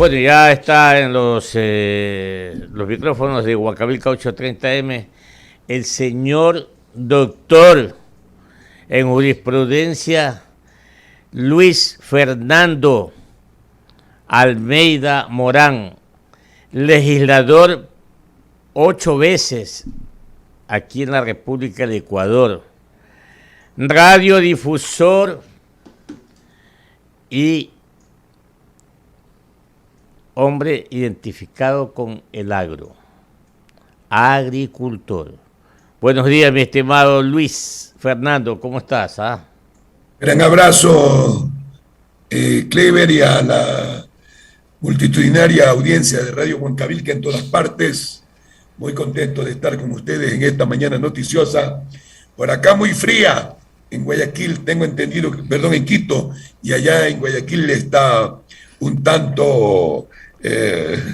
Bueno, ya está en los micrófonos de Huancavilca 830M el señor doctor en jurisprudencia Luis Fernando Almeida Morán, legislador 8 veces aquí en la República del Ecuador, radiodifusor y hombre identificado con el agro, agricultor. Buenos días, mi estimado Luis Fernando, ¿cómo estás? Gran abrazo, Clever, y a la multitudinaria audiencia de Radio Huancavilca en todas partes. Muy contento de estar con ustedes en esta mañana noticiosa. Por acá muy fría, en Guayaquil, tengo entendido, perdón, en Quito, y allá en Guayaquil está un tanto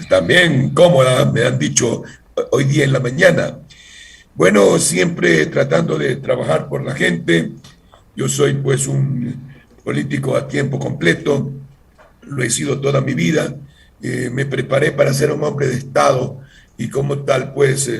también cómoda, me han dicho hoy día en la mañana. Bueno, siempre tratando de trabajar por la gente. Yo soy pues un político a tiempo completo, lo he sido toda mi vida. Me preparé para ser un hombre de Estado y como tal pues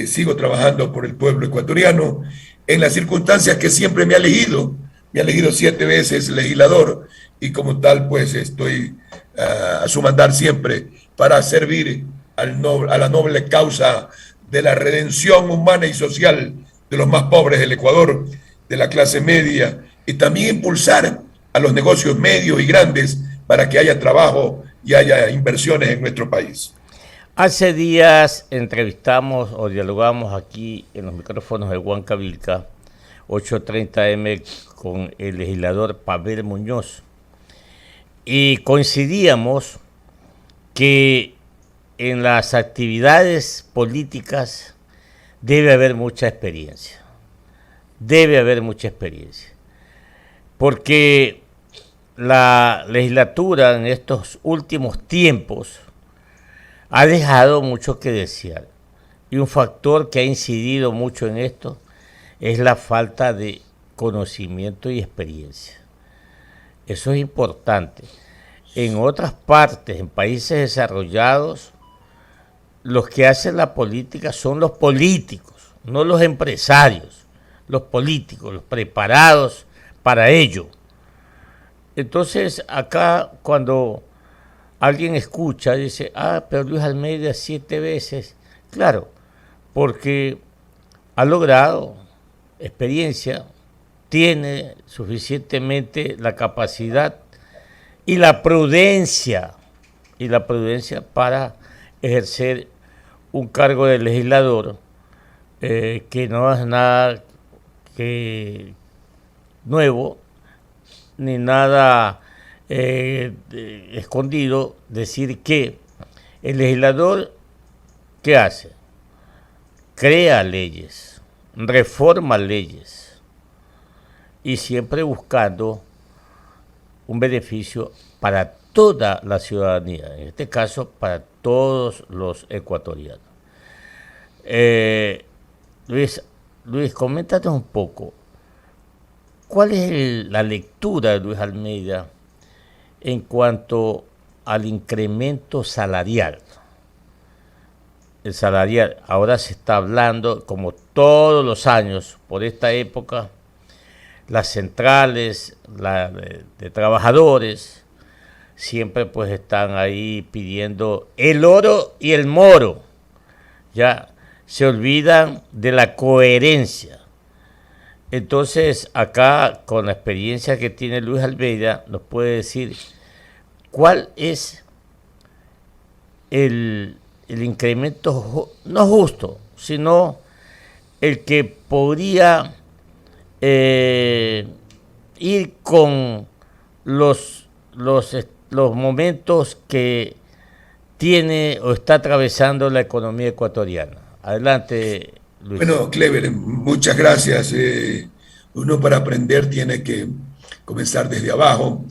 sigo trabajando por el pueblo ecuatoriano en las circunstancias que siempre me ha elegido. Me ha elegido 7 veces legislador y como tal pues estoy a su mandar siempre para servir a la noble causa de la redención humana y social de los más pobres del Ecuador, de la clase media, y también impulsar a los negocios medios y grandes para que haya trabajo y haya inversiones en nuestro país. Hace días entrevistamos o dialogamos aquí en los micrófonos de Huancavilca 830M con el legislador Pavel Muñoz y coincidíamos que en las actividades políticas debe haber mucha experiencia. Debe haber mucha experiencia. Porque la legislatura en estos últimos tiempos ha dejado mucho que desear. Y un factor que ha incidido mucho en esto es la falta de conocimiento y experiencia. Eso es importante. En otras partes, en países desarrollados, los que hacen la política son los políticos, no los empresarios, los políticos, los preparados para ello. Entonces, acá cuando alguien escucha, dice, pero Luis Almeida 7 veces, claro, porque ha logrado experiencia, tiene suficientemente la capacidad y la prudencia para ejercer un cargo de legislador que no es nada que nuevo ni nada escondido. Decir que el legislador, ¿qué hace? Crea leyes, reforma leyes y siempre buscando un beneficio para toda la ciudadanía, en este caso para todos los ecuatorianos. Luis, coméntanos un poco, ¿cuál es la lectura de Luis Almeida en cuanto al incremento salarial? El salarial, ahora se está hablando, como todos los años, por esta época, las centrales de trabajadores siempre pues están ahí pidiendo el oro y el moro. Ya se olvidan de la coherencia. Entonces acá, con la experiencia que tiene Luis Almeida, nos puede decir cuál es el incremento no justo, sino el que podría ir con los momentos que tiene o está atravesando la economía ecuatoriana. Adelante, Luis. Bueno, Clever, muchas gracias. Uno para aprender tiene que comenzar desde abajo.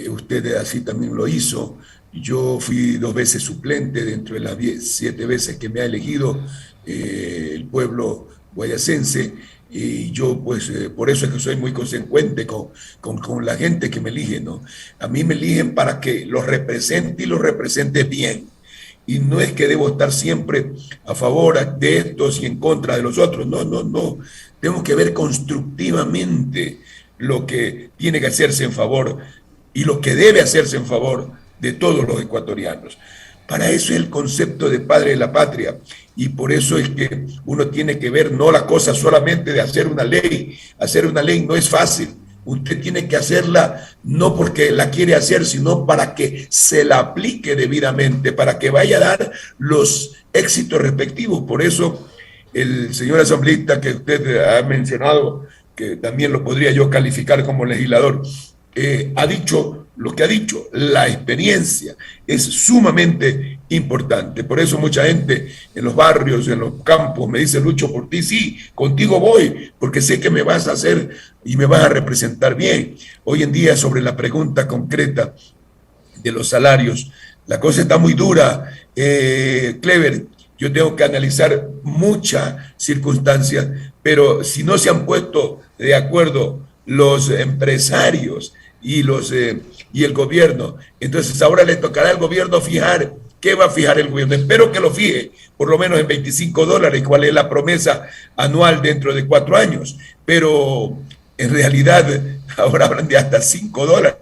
Usted así también lo hizo. Yo fui 2 veces suplente dentro de las 7 veces que me ha elegido el pueblo guayacense Y yo, pues, por eso es que soy muy consecuente con la gente que me elige, ¿no? A mí me eligen para que los represente y los represente bien. Y no es que debo estar siempre a favor de estos y en contra de los otros. No, no, no. Tengo que ver constructivamente lo que tiene que hacerse en favor y lo que debe hacerse en favor de todos los ecuatorianos. Para eso es el concepto de padre de la patria y por eso es que uno tiene que ver no la cosa solamente de hacer una ley. Hacer una ley no es fácil. Usted tiene que hacerla no porque la quiere hacer, sino para que se la aplique debidamente, para que vaya a dar los éxitos respectivos. Por eso el señor asambleísta que usted ha mencionado, que también lo podría yo calificar como legislador, ha dicho lo que ha dicho. La experiencia es sumamente importante. Por eso mucha gente en los barrios, en los campos, me dice: Lucho, por ti sí, contigo voy, porque sé que me vas a hacer y me vas a representar bien. Hoy en día, sobre la pregunta concreta de los salarios, la cosa está muy dura. Clever, yo tengo que analizar muchas circunstancias, pero si no se han puesto de acuerdo los empresarios y el gobierno, entonces ahora le tocará al gobierno fijar. ¿Qué va a fijar el gobierno? Espero que lo fije por lo menos en $25, cuál es la promesa anual dentro de 4 años, pero en realidad ahora hablan de hasta $5,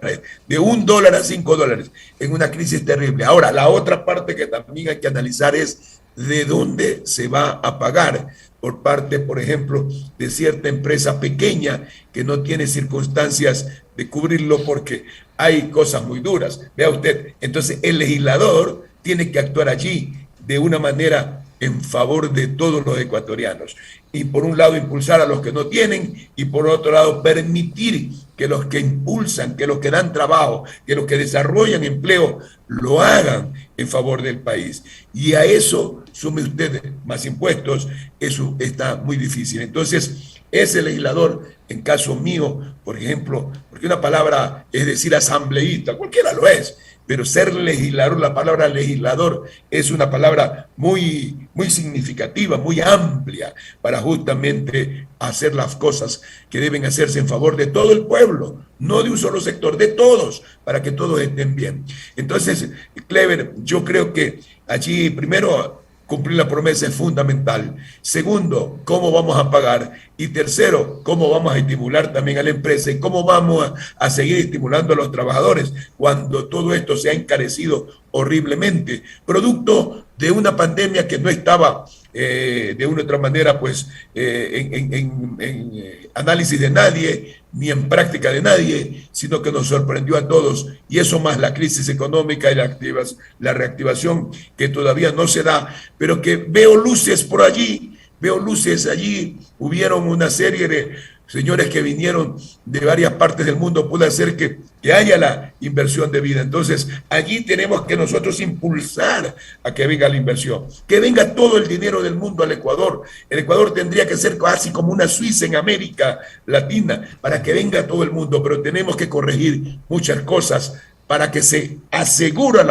de $1 a $5, en una crisis terrible. Ahora, la otra parte que también hay que analizar es de dónde se va a pagar por parte, por ejemplo, de cierta empresa pequeña que no tiene circunstancias de cubrirlo porque hay cosas muy duras. Vea usted, entonces el legislador tiene que actuar allí de una manera en favor de todos los ecuatorianos. Y por un lado impulsar a los que no tienen y por otro lado permitir que los que impulsan, que los que dan trabajo, que los que desarrollan empleo lo hagan en favor del país. Y a eso sume usted más impuestos, eso está muy difícil. Entonces, ese legislador, en caso mío, por ejemplo, porque una palabra es decir asambleísta, cualquiera lo es, pero ser legislador, la palabra legislador es una palabra muy, muy significativa, muy amplia, para justamente hacer las cosas que deben hacerse en favor de todo el pueblo, no de un solo sector, de todos, para que todos estén bien. Entonces, Clever, yo creo que allí primero cumplir la promesa es fundamental. Segundo, cómo vamos a pagar. Y tercero, cómo vamos a estimular también a la empresa y cómo vamos a seguir estimulando a los trabajadores cuando todo esto se ha encarecido horriblemente, producto de una pandemia que no estaba de una u otra manera pues en análisis de nadie ni en práctica de nadie, sino que nos sorprendió a todos, y eso más la crisis económica y la reactivación que todavía no se da, pero que veo luces por allí, veo luces allí. Hubieron una serie de señores que vinieron de varias partes del mundo, puede hacer que haya la inversión de vida. Entonces, allí tenemos que nosotros impulsar a que venga la inversión, que venga todo el dinero del mundo al Ecuador. El Ecuador tendría que ser casi como una Suiza en América Latina para que venga todo el mundo, pero tenemos que corregir muchas cosas para que se asegure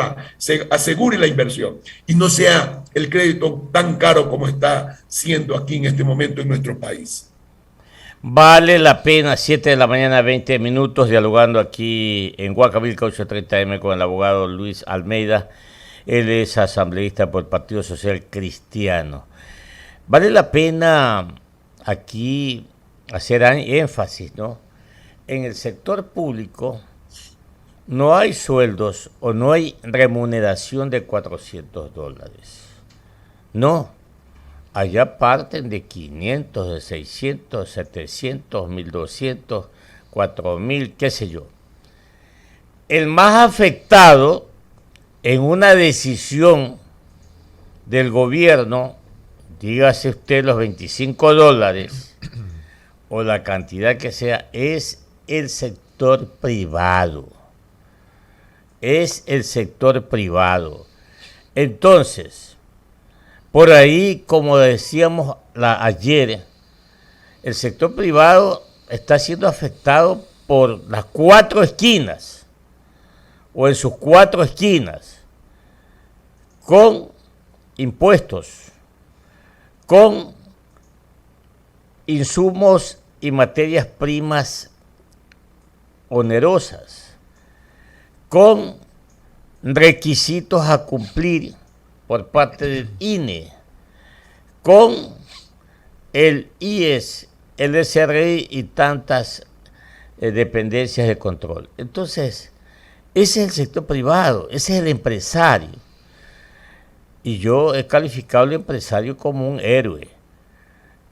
la inversión y no sea el crédito tan caro como está siendo aquí en este momento en nuestro país. Vale la pena, 7 de la mañana, 20 minutos, dialogando aquí en Huancavelica 830M con el abogado Luis Almeida. Él es asambleísta por el Partido Social Cristiano. Vale la pena aquí hacer énfasis, ¿no? En el sector público no hay sueldos o no hay remuneración de $400. No. Allá parten de 500, de 600, 700, 1200, 4000, qué sé yo. El más afectado en una decisión del gobierno, dígase usted los $25 o la cantidad que sea, es el sector privado. Es el sector privado. Entonces, por ahí, como decíamos ayer, el sector privado está siendo afectado por las 4 esquinas, o en sus 4 esquinas, con impuestos, con insumos y materias primas onerosas, con requisitos a cumplir por parte del INE, con el IES, el SRI y tantas dependencias de control. Entonces, ese es el sector privado, ese es el empresario. Y yo he calificado al empresario como un héroe.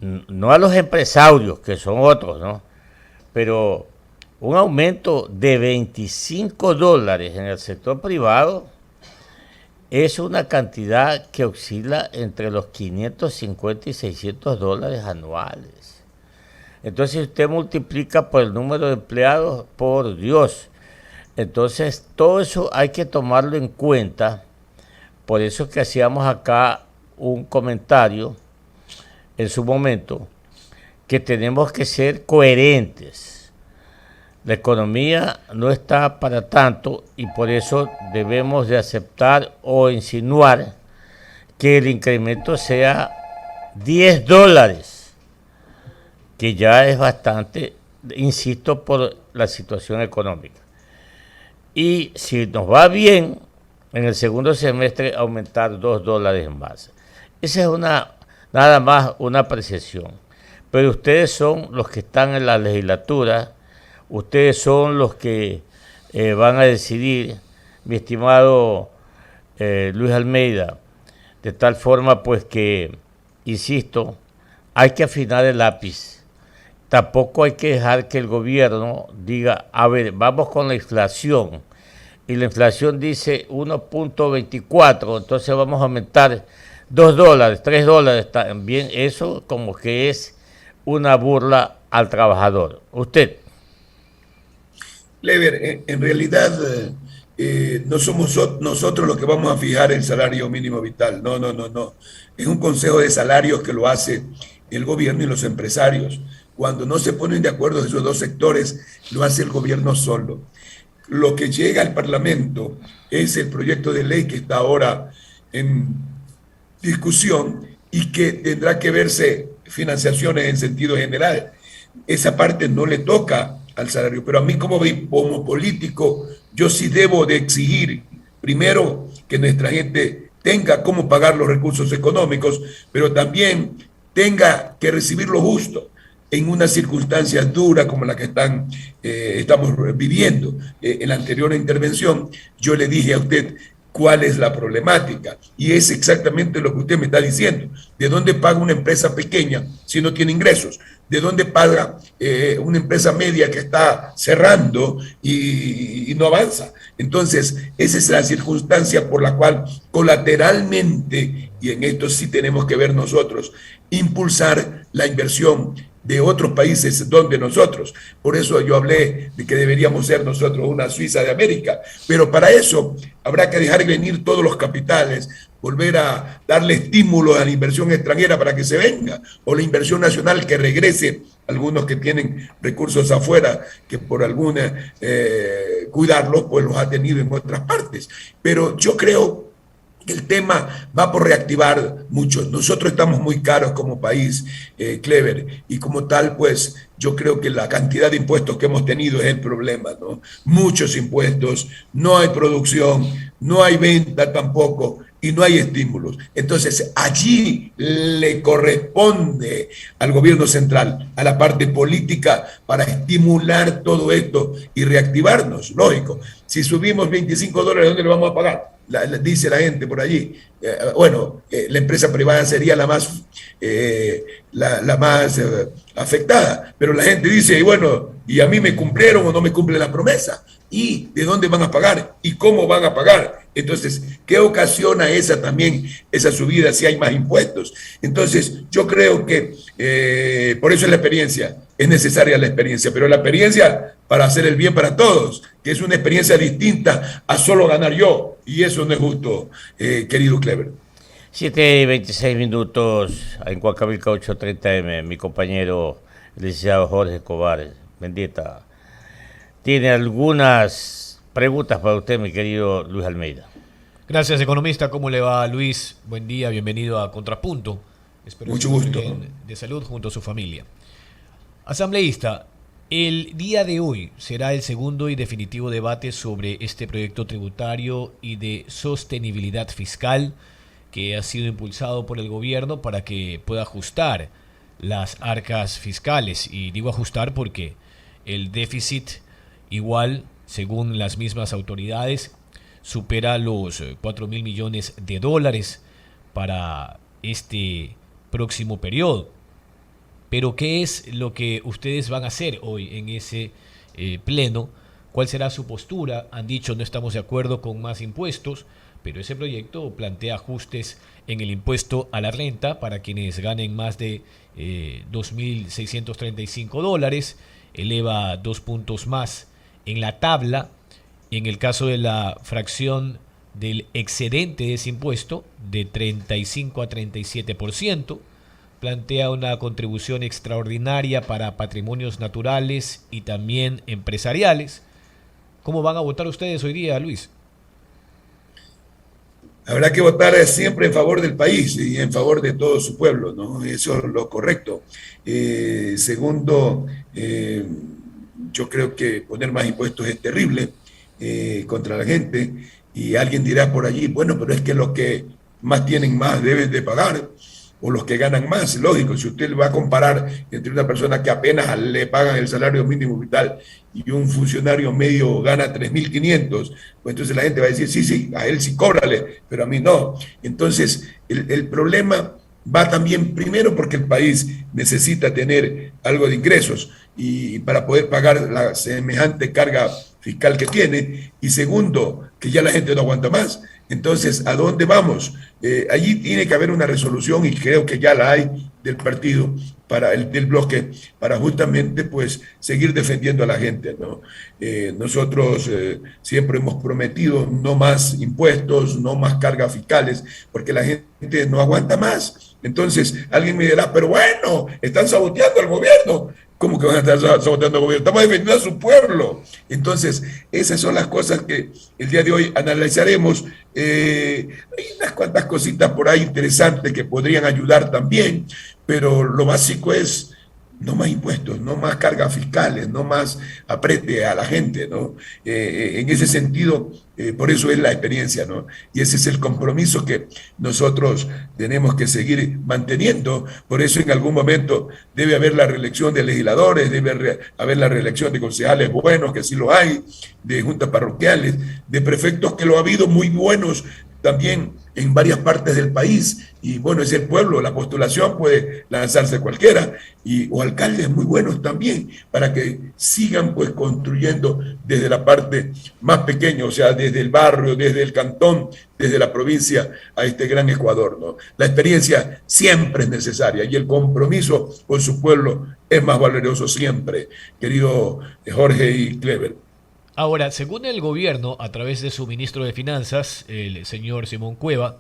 No a los empresarios, que son otros, ¿no? Pero un aumento de $25 en el sector privado es una cantidad que oscila entre los $550 y $600 anuales. Entonces usted multiplica por el número de empleados, por Dios. Entonces todo eso hay que tomarlo en cuenta. Por eso es que hacíamos acá un comentario en su momento, que tenemos que ser coherentes. La economía no está para tanto y por eso debemos de aceptar o insinuar que el incremento sea $10, que ya es bastante, insisto, por la situación económica. Y si nos va bien, en el segundo semestre aumentar $2 más. Esa es nada más una apreciación. Pero ustedes son los que están en la legislatura, ustedes son los que van a decidir, mi estimado Luis Almeida, de tal forma pues que, insisto, hay que afinar el lápiz. Tampoco hay que dejar que el gobierno diga, a ver, vamos con la inflación, y la inflación dice 1.24, entonces vamos a aumentar $2, $3, también eso como que es una burla al trabajador. Usted. Clever, en realidad no somos nosotros los que vamos a fijar el salario mínimo vital. No, no, no, no. Es un consejo de salarios que lo hace el gobierno y los empresarios. Cuando no se ponen de acuerdo esos dos sectores, lo hace el gobierno solo. Lo que llega al Parlamento es el proyecto de ley que está ahora en discusión y que tendrá que verse financiaciones en sentido general. Esa parte no le toca al salario, pero a mí como político, yo sí debo de exigir, primero, que nuestra gente tenga cómo pagar los recursos económicos, pero también tenga que recibir lo justo en una circunstancia dura como la que estamos viviendo. En la anterior intervención, yo le dije a usted cuál es la problemática. Y es exactamente lo que usted me está diciendo. ¿De dónde paga una empresa pequeña si no tiene ingresos? ¿De dónde paga una empresa media que está cerrando y no avanza? Entonces, esa es la circunstancia por la cual colateralmente, y en esto sí tenemos que ver nosotros, impulsar la inversión de otros países donde nosotros. Por eso yo hablé de que deberíamos ser nosotros una Suiza de América. Pero para eso habrá que dejar venir todos los capitales, volver a darle estímulo a la inversión extranjera para que se venga, o la inversión nacional que regrese, algunos que tienen recursos afuera, que por alguna cuidarlos, pues los ha tenido en otras partes. Pero yo creo que el tema va por reactivar mucho. Nosotros estamos muy caros como país, Clever, y como tal, pues yo creo que la cantidad de impuestos que hemos tenido es el problema, ¿no? Muchos impuestos, no hay producción, no hay venta tampoco, y no hay estímulos. Entonces, allí le corresponde al gobierno central, a la parte política, para estimular todo esto y reactivarnos, lógico. Si subimos $25, ¿dónde le vamos a pagar? Dice la gente por allí. La empresa privada sería la más afectada, pero la gente dice, y bueno, ¿y a mí me cumplieron o no me cumple la promesa? ¿Y de dónde van a pagar? ¿Y cómo van a pagar? Entonces, ¿qué ocasiona esa subida si hay más impuestos? Entonces, yo creo que por eso es la experiencia, es necesaria la experiencia, pero la experiencia para hacer el bien para todos, que es una experiencia distinta a solo ganar yo, y eso no es justo, querido Clever. 7:26 en Huancavelica 8:30M, mi compañero el licenciado Jorge Escobar, bendita. Tiene algunas preguntas para usted, mi querido Luis Almeida. Gracias, economista. ¿Cómo le va, Luis? Buen día, bienvenido a Contrapunto. Espero Mucho gusto. Bien, de salud junto a su familia. Asambleísta, el día de hoy será el segundo y definitivo debate sobre este proyecto tributario y de sostenibilidad fiscal que ha sido impulsado por el gobierno para que pueda ajustar las arcas fiscales. Y digo ajustar porque el déficit igual, según las mismas autoridades, supera los 4.000 millones de dólares para este próximo periodo. Pero ¿qué es lo que ustedes van a hacer hoy en ese pleno? ¿Cuál será su postura? Han dicho no estamos de acuerdo con más impuestos, pero ese proyecto plantea ajustes en el impuesto a la renta para quienes ganen más de 2.635 dólares, eleva 2 puntos más en la tabla. En el caso de la fracción del excedente de ese impuesto, de 35 a 37%, plantea una contribución extraordinaria para patrimonios naturales y también empresariales. ¿Cómo van a votar ustedes hoy día, Luis? Habrá que votar siempre en favor del país y en favor de todo su pueblo, ¿no? Eso es lo correcto. Segundo, yo creo que poner más impuestos es terrible contra la gente, y alguien dirá por allí, bueno, pero es que los que más tienen más deben de pagar, o los que ganan más. Lógico, si usted va a comparar entre una persona que apenas le pagan el salario mínimo vital y un funcionario medio gana 3.500, pues entonces la gente va a decir, sí, sí, a él sí cóbrale, pero a mí no. Entonces, el problema va también primero porque el país necesita tener algo de ingresos y para poder pagar la semejante carga fiscal que tiene, y segundo, que ya la gente no aguanta más. Entonces, ¿a dónde vamos? Allí tiene que haber una resolución, y creo que ya la hay, del partido, del bloque, para justamente pues seguir defendiendo a la gente, ¿no? Nosotros siempre hemos prometido no más impuestos, no más cargas fiscales, porque la gente no aguanta más. Entonces, alguien me dirá, pero bueno, están saboteando al gobierno. ¿Cómo que van a estar saboteando al gobierno? Estamos defendiendo a su pueblo. Entonces, esas son las cosas que el día de hoy analizaremos. Hay unas cuantas cositas por ahí interesantes que podrían ayudar también, pero lo básico es no más impuestos, no más cargas fiscales, no más aprete a la gente, ¿no? En ese sentido, por eso es la experiencia, ¿no? Y ese es el compromiso que nosotros tenemos que seguir manteniendo. Por eso en algún momento debe haber la reelección de legisladores, debe haber la reelección de concejales buenos, que sí lo hay, de juntas parroquiales, de prefectos, que lo ha habido muy buenos también en varias partes del país, y bueno, es el pueblo, la postulación puede lanzarse cualquiera, o alcaldes muy buenos también, para que sigan pues construyendo desde la parte más pequeña, o sea, desde el barrio, desde el cantón, desde la provincia a este gran Ecuador, ¿no? La experiencia siempre es necesaria, y el compromiso con su pueblo es más valioso siempre, querido Jorge y Clever. Ahora, según el gobierno, a través de su ministro de Finanzas, el señor Simón Cueva,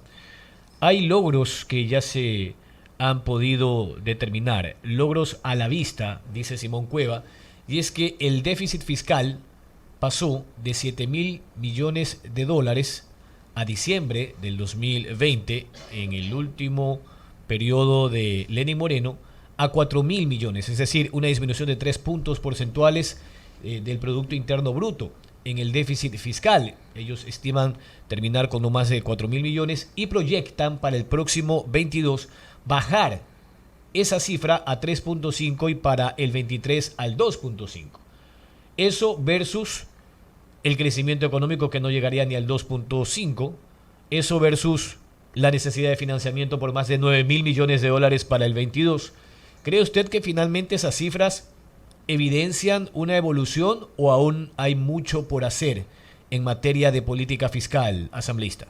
hay logros que ya se han podido determinar, logros a la vista, dice Simón Cueva, y es que el déficit fiscal pasó de 7.000 millones de dólares a diciembre del 2020, en el último periodo de Lenín Moreno, a 4.000 millones, es decir, una disminución de 3 puntos porcentuales del Producto Interno Bruto en el déficit fiscal. Ellos estiman terminar con no más de 4.000 millones y proyectan para el próximo 22 bajar esa cifra a 3.5 y para el 23 al 2.5. Eso versus el crecimiento económico que no llegaría ni al 2.5. Eso versus la necesidad de financiamiento por más de 9.000 millones de dólares para el 22. ¿Cree usted que finalmente esas cifras evidencian una evolución o aún hay mucho por hacer en materia de política fiscal, asambleísta?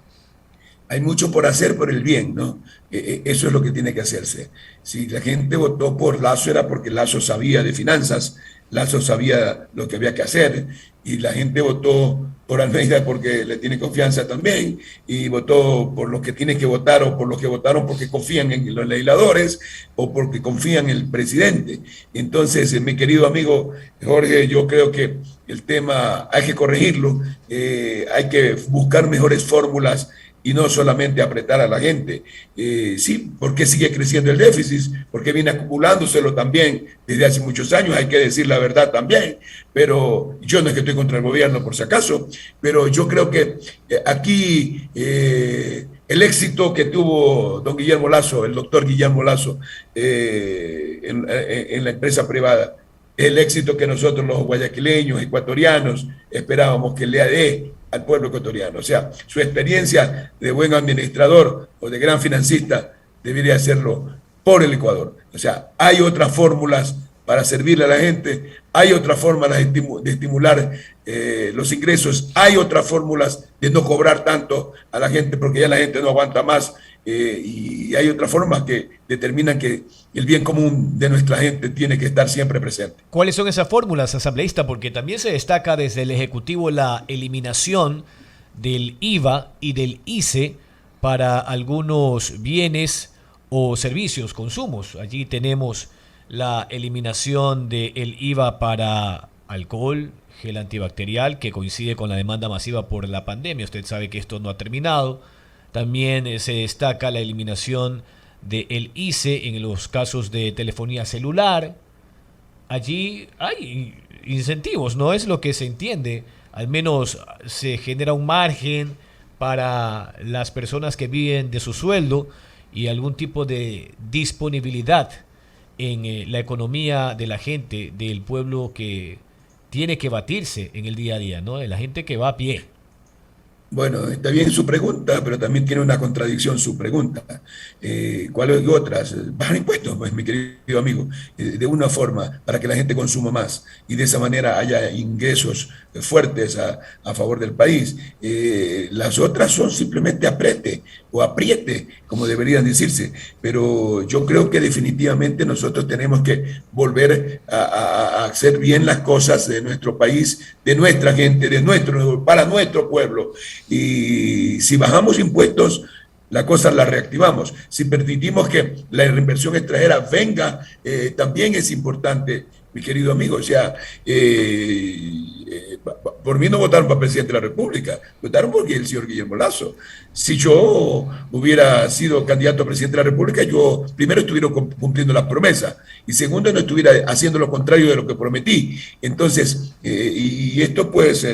Hay mucho por hacer por el bien, ¿no? Eso es lo que tiene que hacerse. Si la gente votó por Lazo era porque Lazo sabía de finanzas, Lazo sabía lo que había que hacer, y la gente votó por Almeida porque le tiene confianza también, y votó por los que tiene que votar, o por los que votaron porque confían en los legisladores o porque confían en el presidente. Entonces, mi querido amigo Jorge, yo creo que el tema hay que corregirlo, hay que buscar mejores fórmulas y no solamente apretar a la gente. Sí, porque sigue creciendo el déficit, porque viene acumulándoselo también desde hace muchos años, hay que decir la verdad también, pero yo no es que estoy contra el gobierno por si acaso, pero yo creo que aquí el éxito que tuvo don Guillermo Lasso, el doctor Guillermo Lasso, en la empresa privada, el éxito que nosotros los guayaquileños, ecuatorianos, esperábamos que le dé al pueblo ecuatoriano. O sea, su experiencia de buen administrador o de gran financista debería hacerlo por el Ecuador. O sea, hay otras fórmulas para servirle a la gente, hay otras fórmulas de estimular los ingresos, hay otras fórmulas de no cobrar tanto a la gente porque ya la gente no aguanta más, y hay otras formas que determinan que el bien común de nuestra gente tiene que estar siempre presente. ¿Cuáles son esas fórmulas, asambleísta? Porque también se destaca desde el Ejecutivo la eliminación del IVA y del ICE para algunos bienes o servicios, consumos. Allí tenemos la eliminación del IVA para alcohol, gel antibacterial, que coincide con la demanda masiva por la pandemia. Usted sabe que esto no ha terminado. También se destaca la eliminación del ICE en los casos de telefonía celular. Allí hay incentivos, no es lo que se entiende. Al menos se genera un margen para las personas que viven de su sueldo y algún tipo de disponibilidad en la economía de la gente, del pueblo que tiene que batirse en el día a día, ¿no? De la gente que va a pie. Bueno, está bien su pregunta, pero también tiene una contradicción su pregunta. ¿Cuáles otras? Bajar impuestos, pues, mi querido amigo, de una forma para que la gente consuma más y de esa manera haya ingresos fuertes a favor del país. Las otras son simplemente aprete o apriete, como deberían decirse, pero yo creo que definitivamente nosotros tenemos que volver a hacer bien las cosas de nuestro país, de nuestra gente, para nuestro pueblo. Y si bajamos impuestos, la cosa la reactivamos. Si permitimos que la inversión extranjera venga, también es importante, mi querido amigo. O sea, por mí no votaron para presidente de la República, votaron por el señor Guillermo Lasso. Si yo hubiera sido candidato a presidente de la República, yo primero estuviera cumpliendo las promesas y segundo no estuviera haciendo lo contrario de lo que prometí. Entonces, y esto pues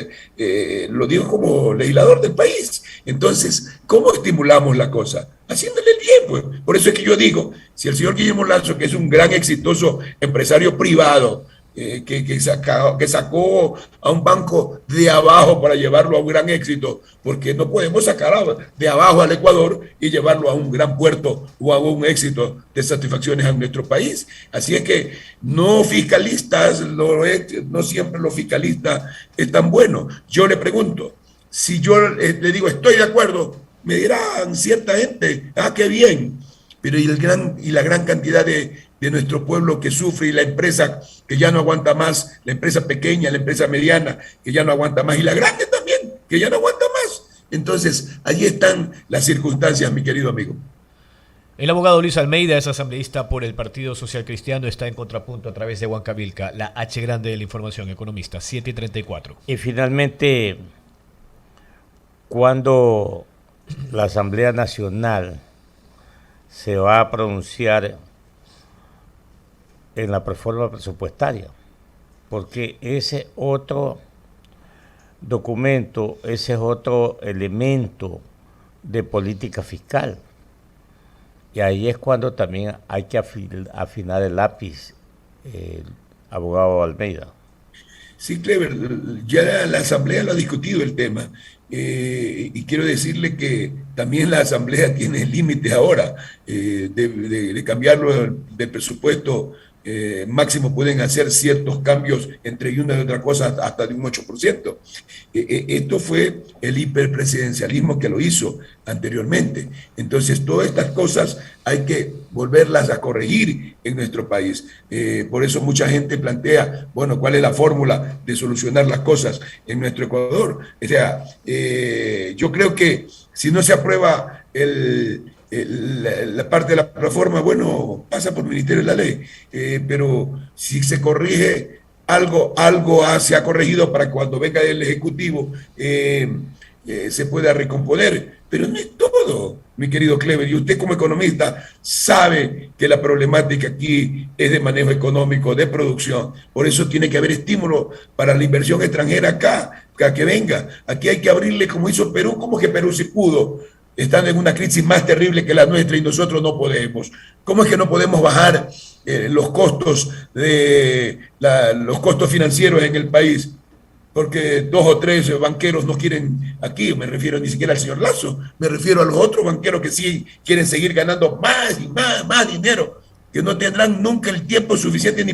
lo digo como legislador del país. Entonces, ¿cómo estimulamos la cosa? Haciéndole el bien, pues. Por eso es que yo digo, si el señor Guillermo Lasso, que es un gran exitoso empresario privado, que sacó a un banco de abajo para llevarlo a un gran éxito, porque no podemos sacar de abajo al Ecuador y llevarlo a un gran puerto o a un éxito de satisfacciones a nuestro país. Así es que no fiscalistas, no siempre los fiscalistas están buenos. Yo le pregunto, si yo le digo estoy de acuerdo, me dirán cierta gente, qué bien, pero y la gran cantidad de nuestro pueblo que sufre y la empresa que ya no aguanta más, la empresa pequeña, la empresa mediana que ya no aguanta más y la grande también que ya no aguanta más. Entonces, allí están las circunstancias, mi querido amigo. El abogado Luis Almeida es asambleísta por el Partido Social Cristiano, está en Contrapunto a través de Huancavilca, la H grande de la información, economista, 7:34. Y finalmente, cuando la Asamblea Nacional se va a pronunciar en la reforma presupuestaria, porque ese otro documento, ese es otro elemento de política fiscal. Y ahí es cuando también hay que afinar el lápiz, abogado Almeida. Sí, Clever, ya la Asamblea lo ha discutido el tema, y quiero decirle que también la Asamblea tiene límites ahora, de cambiarlo del presupuesto. Máximo pueden hacer ciertos cambios entre una y otra cosa hasta de un 8%. Esto fue el hiperpresidencialismo que lo hizo anteriormente. Entonces, todas estas cosas hay que volverlas a corregir en nuestro país. Por eso mucha gente plantea, bueno, ¿cuál es la fórmula de solucionar las cosas en nuestro Ecuador? O sea, yo creo que si no se aprueba la parte de la reforma, bueno, pasa por el Ministerio de la Ley, pero si se corrige algo se ha corregido para que cuando venga el Ejecutivo se pueda recomponer. Pero no es todo, mi querido Clever, y usted como economista sabe que la problemática aquí es de manejo económico, de producción. Por eso tiene que haber estímulo para la inversión extranjera acá, que venga. Aquí hay que abrirle como hizo Perú. ¿Cómo que Perú sí pudo, estando en una crisis más terrible que la nuestra, y nosotros no podemos? ¿Cómo es que no podemos bajar los costos los costos financieros en el país? Porque 2 o 3 banqueros no quieren aquí, me refiero ni siquiera al señor Lazo, me refiero a los otros banqueros que sí quieren seguir ganando más y más dinero, que no tendrán nunca el tiempo suficiente ni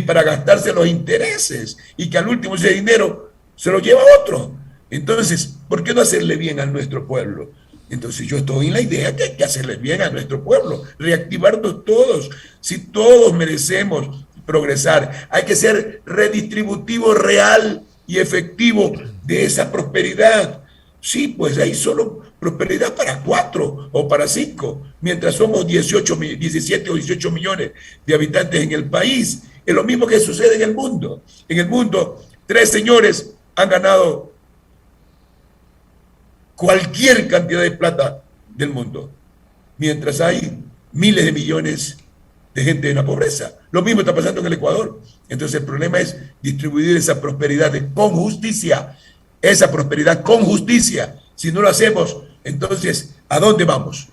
para gastarse los intereses, y que al último ese dinero se lo lleva otro. Entonces, ¿por qué no hacerle bien a nuestro pueblo? Entonces yo estoy en la idea que hay que hacerle bien a nuestro pueblo, reactivarnos todos. Si todos merecemos progresar, hay que ser redistributivo real y efectivo de esa prosperidad. Sí, pues hay solo prosperidad para 4 o para 5, mientras somos 17 o 18 millones de habitantes en el país. Es lo mismo que sucede en el mundo. En el mundo, 3 señores han ganado cualquier cantidad de plata del mundo, mientras hay miles de millones de gente en la pobreza. Lo mismo está pasando en el Ecuador. Entonces el problema es distribuir esa prosperidad con justicia, esa prosperidad con justicia. Si no lo hacemos, entonces, ¿a dónde vamos?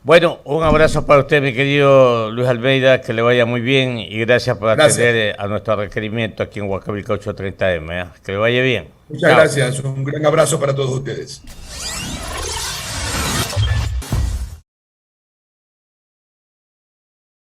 Bueno, un abrazo para usted, mi querido Luis Almeida, que le vaya muy bien y gracias por atender a nuestro requerimiento aquí en Huancavelica 830M. Que le vaya bien. Muchas gracias, un gran abrazo para todos ustedes.